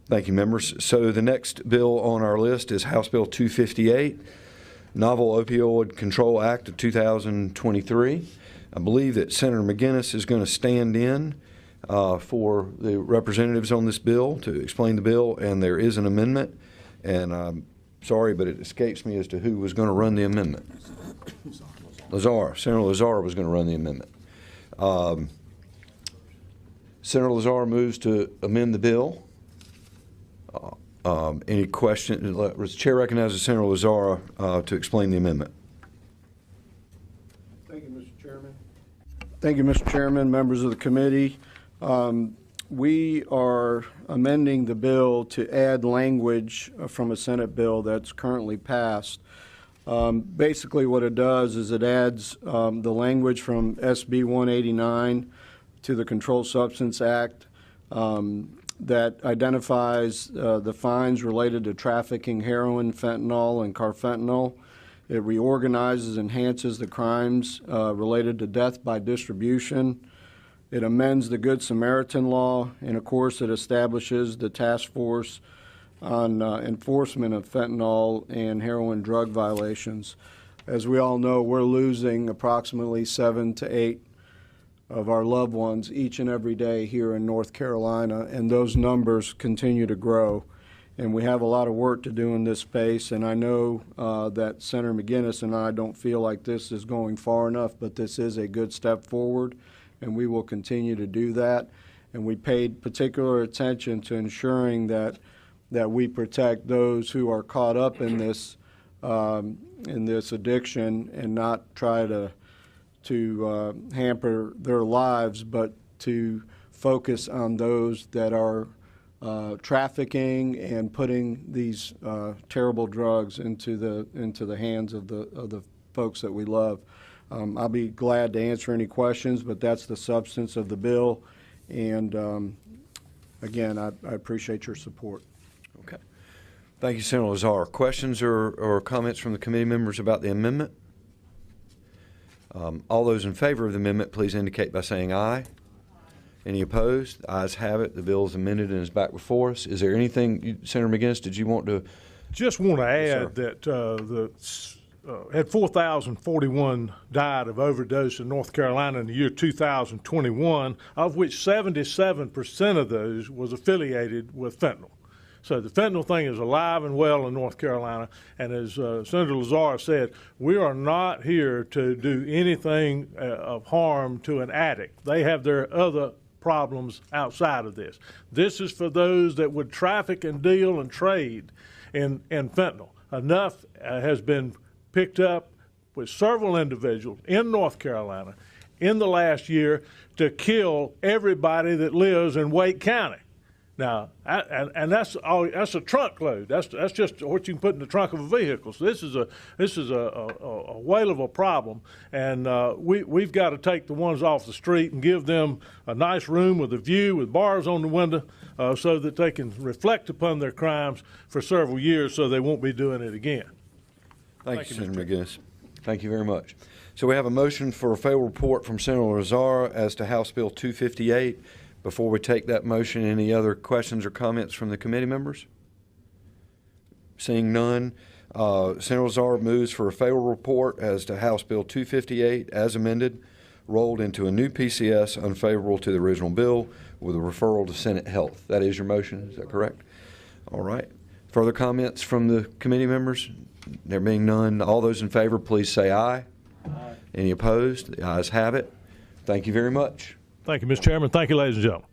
Thank you, members. So the next bill on our list is House Bill 258, Novel Opioid Control Act of 2023. I believe that Senator McGinnis is going to stand in for the representatives on this bill to explain the bill, and there is an amendment, and I'm sorry, but it escapes me as to who was going to run the amendment. Senator Lazar was going to run the amendment. Senator Lazar moves to amend the bill. Any questions? The chair recognizes Senator Lazar to explain the amendment. Thank you, Mr. Chairman. Thank you, Mr. Chairman, members of the committee. We are amending the bill to add language from a Senate bill that's currently passed. Basically what it does is it adds the language from SB 189 to the Controlled Substance Act that identifies the fines related to trafficking heroin, fentanyl, and carfentanil. It reorganizes, enhances the crimes related to death by distribution. It amends the Good Samaritan law, and of course it establishes the task force on enforcement of fentanyl and heroin drug violations. As we all know, we're losing approximately 7 to 8 of our loved ones each and every day here in North Carolina, and those numbers continue to grow. And we have a lot of work to do in this space, and I know that Senator McGinnis and I don't feel like this is going far enough, but this is a good step forward, and we will continue to do that. And we paid particular attention to ensuring that we protect those who are caught up in this addiction and not try to hamper their lives, but to focus on those that are trafficking and putting these terrible drugs into the hands of the folks that we love. I'll be glad to answer any questions, but that's the substance of the bill. And again, I appreciate your support. Okay. Thank you, Senator Lazar. Questions or comments from the committee members about the amendment? All those in favor of the amendment, please indicate by saying aye. Any opposed? The ayes have it. The bill is amended and is back before us. Is there anything, Senator McGinnis, did you want to? Just want to add yes, that had 4,041 died of overdose in North Carolina in the year 2021, of which 77% of those was affiliated with fentanyl. So the fentanyl thing is alive and well in North Carolina, and as Senator Lazar said, we are not here to do anything of harm to an addict. They have their other problems outside of this. This is for those that would traffic and deal and trade in fentanyl. Enough has been picked up with several individuals in North Carolina in the last year to kill everybody that lives in Wake County. Now, and that's a trunk load. That's just what you can put in the trunk of a vehicle. So this is a whale of a problem, and we've got to take the ones off the street and give them a nice room with a view, with bars on the window, so that they can reflect upon their crimes for several years, so they won't be doing it again. Thank you, Senator McGinnis. Thank you very much. So we have a motion for a favorable report from Senator Lazar as to House Bill 258. Before we take that motion, any other questions or comments from the committee members? Seeing none, Senator Lazar moves for a favorable report as to House Bill 258 as amended, rolled into a new PCS unfavorable to the original bill with a referral to Senate Health. That is your motion, is that correct? All right. Further comments from the committee members? There being none, all those in favor, please say aye. Aye. Any opposed? The ayes have it. Thank you very much. Thank you, Mr. Chairman. Thank you, ladies and gentlemen.